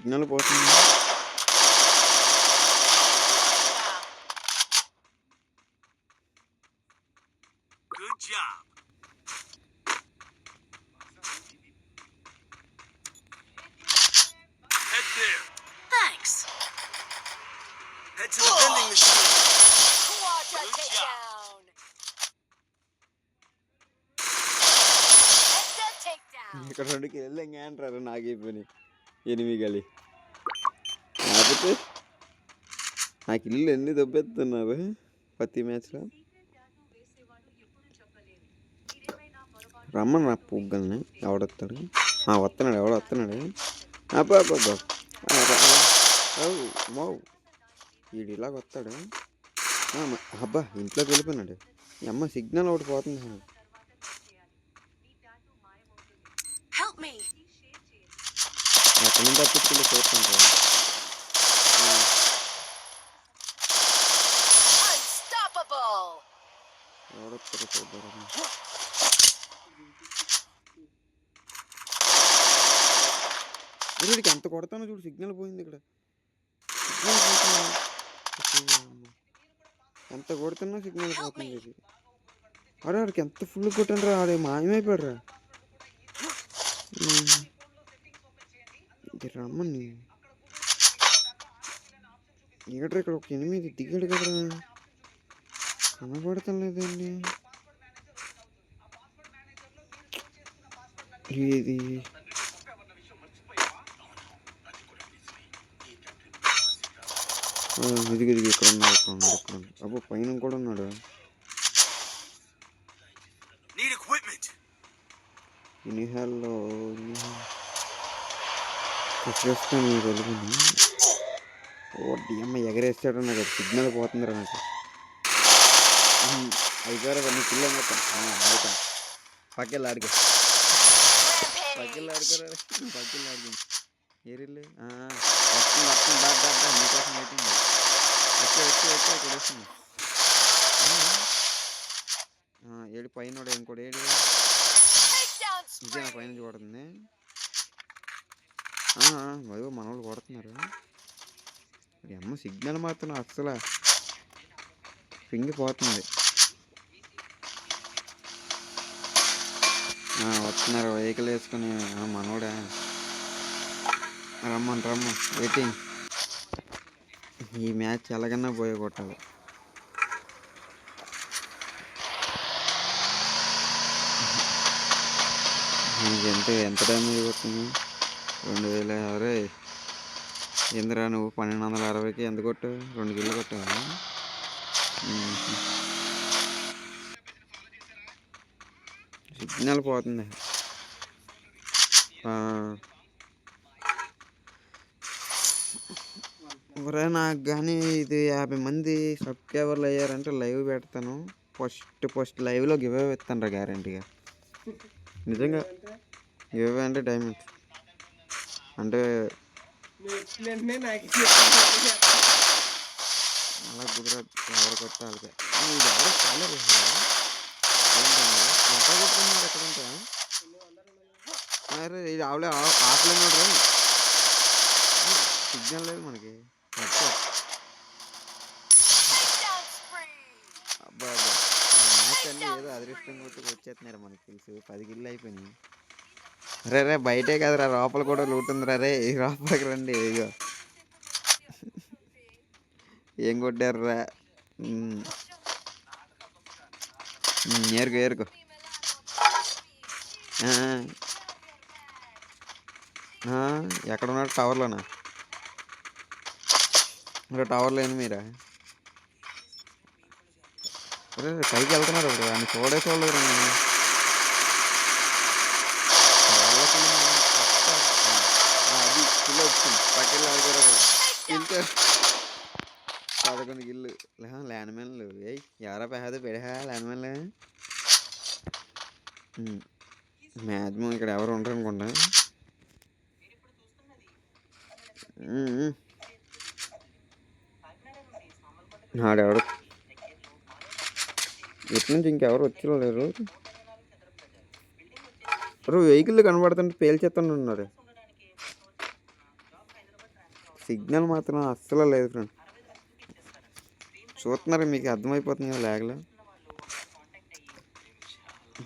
Signal పోతుంది. Head to the vending machine. Quadra takedown. ఇక్కడ 2 కిలోలు ఇంకా అంటారు నాకు అయిపోయి 8 గలి. లేకపోతే నాకు ఇల్లు ఎన్ని దొబ్బెత్తున్నారు ప్రతి మ్యాచ్లో. రమ్మని నా పుగ్గల్ని ఎవడొస్తాడు. వస్తున్నాడు, ఎవడో వస్తున్నాడు. అబ్బా వీడు ఇలాగ వస్తాడు. అబ్బా ఇంట్లోకి వెళ్ళిపోయినాడు. అమ్మ సిగ్నల్ ఒకటి పోతుంది. ఎక్కడి నుంచి తప్పించుకుంటే చూస్తుంటాడు. ఎవడొస్తాడు చూద్దాం. వీడికి ఎంత కొడతానో చూడు. సిగ్నల్ పోయింది ఇక్కడ. ఎంత కొడుతున్నా సిగ్నల్ పోతుంది. అరే ఆడికి ఎంత ఫుల్ కొట్టండి. ఆడే మాయమైపోయాడు. రమ్మని ఇక్కడ ఒక 8 దిగాడు కదా. కనబడతాం లేదండి ఇది. ఇదిగి ఇక్కడ ఉన్నాడు. అబ్బో పైన కూడా ఉన్నాడు. ఇనిహాల్లో వచ్చేస్తాను తెలుగుని. అమ్మ ఎగరేస్తాడు. నాకు సిగ్నల్ పోతుందిరా నాకు. అయిపోయారు 2 కిలోలు మొత్తం. అవుతాం పక్కెళ్ళి ఆడుకో. ఏరిల్లు వస్తుంది దాదా మీకోసం వెయిటింగ్. వచ్చే ఇక్కడ వస్తుంది. ఏడు పైన ఇంకోటి ఏడు ఇదే నా పైన కొడుతుంది. మన వాళ్ళు కొడుతున్నారు. అమ్మ సిగ్నల్ మాత్రం అసలు పింగిపోతుంది. వస్తున్నారు వెహికల్ వేసుకుని. మనోడా రమ్మని వెయిటింగ్. ఈ మ్యాచ్ ఎలాగన్నా పోయి కొట్టాలి. ఎంత టైం కొట్టింది? 2000. అరే ఎందురా నువ్వు 1260కి ఎంత కొట్టు? 2 కిలో కొట్టావా? సిగ్నల్ పోతుంది. ఒరే నాకు కానీ ఇది 50 మంది సబ్స్క్రైబర్లు అయ్యారంటే లైవ్ పెడతాను. ఫస్ట్ లైవ్లో గివ్ అవే ఇస్తాను రా గ్యారంటీగా. నిజంగా గివ్ అవే అంటే డైమండ్స్ అంటే అలా కుదరదు. ఎవరు కొట్టాలి ఇది ఎవరు చాలా ఎక్కడ కొట్టుకున్నారు ఎక్కడంటే. అరే ఇది ఆవిడే ఆఫ్లైన్ రా. సిగ్నల్ లేదు మనకి. అబ్బా మ్యాచ్ అన్నీ ఏదో అదృష్టం కొట్టుకు వచ్చేస్తున్నారు మనకి తెలుసు. 10 కిళ్ళు అయిపోయినాయి. రే బయటే కదరా లోపల కూడా లూటుందిరా. రే లోపలికి రండి. ఇగో ఏం కొట్టారురా. ఏరుకో ఎక్కడున్నాడు? టవర్లోనా? టవర్లో ఏంది మీరా? అరే పైకి వెళ్తున్నారు ఇప్పుడు. అని చూడలేదు నేను. అది కిలో వచ్చింది. పక్కన ఆడుకోరు 11 గిల్లు. ల్యాండ్ మ్యాన్లు ఎవరా పెహద పెడా ల్యాండ్ మ్యాన్లు. మ్యాక్సిమం ఇక్కడ ఎవరు ఉండరు అనుకుంటా. ఆడెవడు ఇటు నుంచి ఇంకెవరు వచ్చేలేరు. వెహికల్ కనబడుతుంటే పేల్చేస్తుండే ఉన్నారు. సిగ్నల్ మాత్రం అస్సలు లేదు ఫ్రెండ్స్. చూస్తున్నారు, మీకు అర్థమైపోతుంది కదా లేగలో.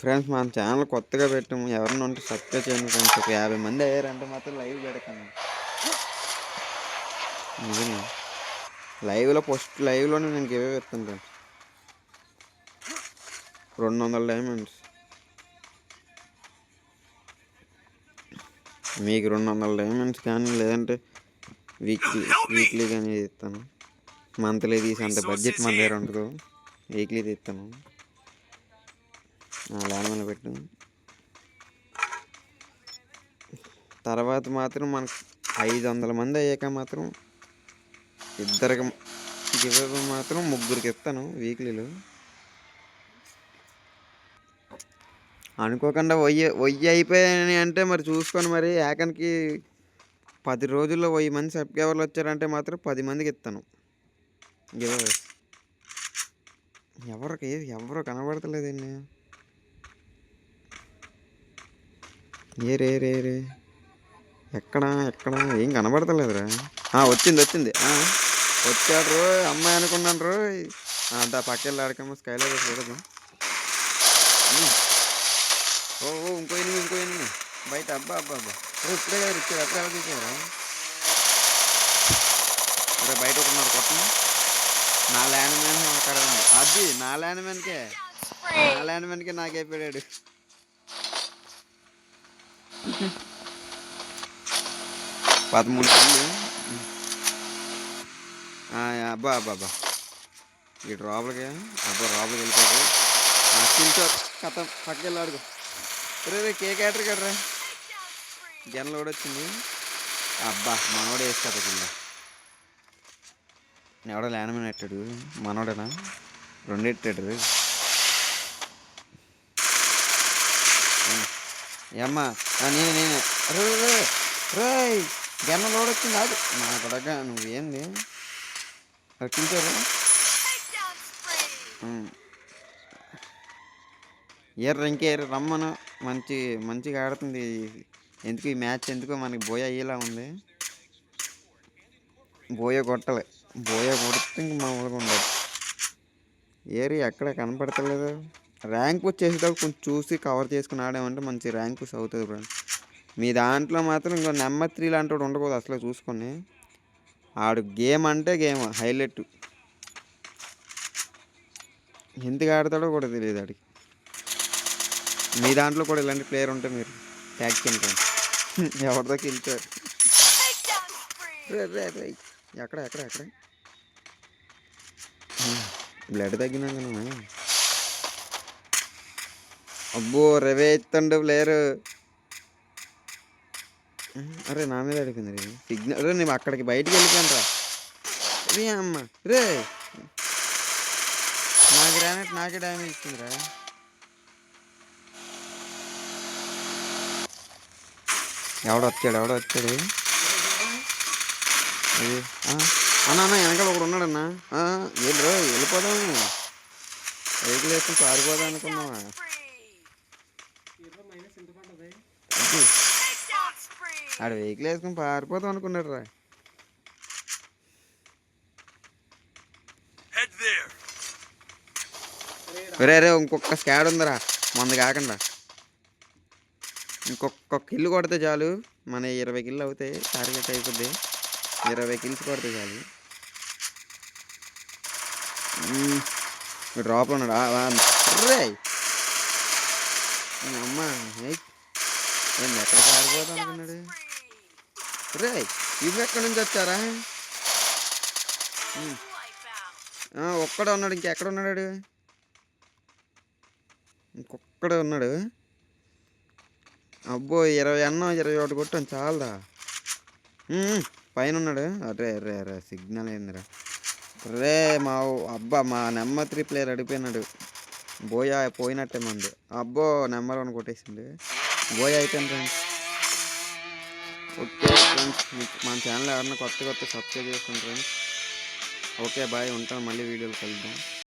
ఫ్రెండ్స్ మన ఛానల్ కొత్తగా పెట్టాము, ఎవరిని ఉంటే సబ్స్క్రైబ్ చేయండి ఫ్రెండ్స్. ఒక 50 మంది అయ్యారంటే మాత్రం లైవ్ పెడతాను. నిజంగా లైవ్లో ఫస్ట్ లైవ్లోనే నేను గివ్ అవే ఇస్తాను ఫ్రెండ్స్. 200 డైమండ్స్ మీకు, 200 డైమండ్స్ కానీ లేదంటే వీక్లీ కానీ ఇస్తాను. మంత్లీ తీసి అంత బడ్జెట్ మన దగ్గర ఉండదు, వీక్లీ తీస్తాను. ల్యాండ్ పెట్టు. తర్వాత మాత్రం మనకు 500 మంది అయ్యాక మాత్రం ఇద్దరికి గివ్ మాత్రం 3కి ఇస్తాను వీక్లీలో. అనుకోకుండా వెయ్యి అయిపోయాయని అంటే మరి చూసుకొని మరి ఏకానికి 10 రోజుల్లో 1000 మంది సబ్స్క్రైబర్లు వచ్చారంటే మాత్రం 10 మందికి ఇస్తాను గివ్ అవే. ఎవరు కనబడతలేదండి. రే ఎక్కడ ఏం కనబడతలేదురా. వచ్చింది వచ్చాడు రో, అమ్మాయి అనుకున్నాను రో. దా పక్కెళ్ళి ఆడకమ్మ స్కైలో చూడదు. ఇంకో ఎనిమిది బయట. అబ్బా ఇప్పుడే కదా ఇచ్చారు, అప్పుడు ఎలా తీసారా? అరే బయట ఒకన్నారు కొత్త నా ల్యాండ్ మ్యాన్ అక్కడ ఉంది. అది నా ల్యాండ్ మ్యాన్కే నాకైపోయాడు. పదమూడు అబ్బా ఈ లోపలికి వెళ్ళిపోయాడు. కథ పక్కకెళ్ళి ఆడుకో. రే కేక్ ఆడరు కదరా, జనలు కూడా వచ్చింది. అబ్బా మనోడు వేసి కదా కింద. ఎవడో ల్యాండ్ మ్యాన్ ఎట్టాడు, మనోడేనా? 2 ఎట్టాడు. ఏమ్మా నేనే రే జనం లోడ్ వచ్చింది. అది నా కొడక నువ్వేంది రక్షించారు. ఇంకేరు రమ్మను, మంచిగా ఆడుతుంది. ఎందుకు ఈ మ్యాచ్ ఎందుకో మనకి బోయ అయ్యేలా ఉంది. బోయ కొట్టలే, బోయ కొడితే ఇంక మామూలుగా ఉండదు. ఎక్కడ కనపడతలేదు. ర్యాంక్ వచ్చేసేటప్పుడు కొంచెం చూసి కవర్ చేసుకుని ఆడామంటే మంచి ర్యాంక్ పుష్ అవుతుంది ఫ్రెండ్స్. మీ దాంట్లో మాత్రం ఇంకో నెంబర్ 3 లాంటి వాడు ఉండకూడదు అసలు. చూసుకొని ఆడు గేమ్ అంటే గేమ్ హైలైట్. ఎందుకు ఆడతాడో కూడా తెలియదు ఆడికి. మీ దాంట్లో కూడా ఇలాంటి ప్లేయర్ ఉంటే మీరు ట్యాగ్ చేయండి. ఎవరిదో గెలిచారు. ఎక్కడ బ్లడ్ తగ్గినాక అబ్బో రవే ఎత్తండు ప్లేయరు. అరే నా మీద అడిగింది సిగ్నల్. రే నేను అక్కడికి బయటికి వెళ్ళిపోయాను రా. రే అమ్మ రే నా గ్రానైట్ నాకే డ్యామేజ్ ఇస్తుందిరా. ఎవడో వచ్చాడు అన్నా వెనకాల ఒకడు ఉన్నాడన్నా. ఏం బ్రో వెళ్ళిపోదాం, వెహికల్ వేసుకుని పారిపోదాం అనుకున్నావా? ఆడు వెహికల్ వేసుకుని పారిపోదాం అనుకున్నాడు రా. రే ఇంకొక స్కాడ్ ఉందిరా మంది కాకుండా. ఇంకొక కిల్లు కొడితే చాలు, మన 20 కిల్లు అవుతాయి. టార్గెట్ అయిపోద్ది. 20 కిల్స్ కొడితే చాలు. డ్రాప్ ఉన్నాడు. రే అమ్మ నేను ఎక్కడ పారిపోతా అనుకున్నాడు. రే ఇవి ఎక్కడి నుంచి వచ్చారా? ఒక్కడే ఉన్నాడు, ఇంకెక్కడ ఉన్నాడు? ఇంకొక్కడే ఉన్నాడు. అబ్బో 20 అన్నా 21 కొట్టాను చాలదా. పైన ఉన్నాడు. అరే సిగ్నల్ ఏందిరా. రే మా నెంబర్ 3 ప్లేయర్ అడిగిపోయినాడు. బోయా పోయినట్టే మంది. అబ్బో నెంబర్ 1 కొట్టేసిండు. బోయా అయిపోయింది ఫ్రెండ్స్. ఓకే ఫ్రెండ్స్, మన ఛానల్ ఎవరన్నా కొత్త సబ్స్క్రైబ్ చేసుకోండి ఫ్రెండ్స్. ఓకే బాయ్, ఉంటాను. మళ్ళీ వీడియోలు కలుద్దాం.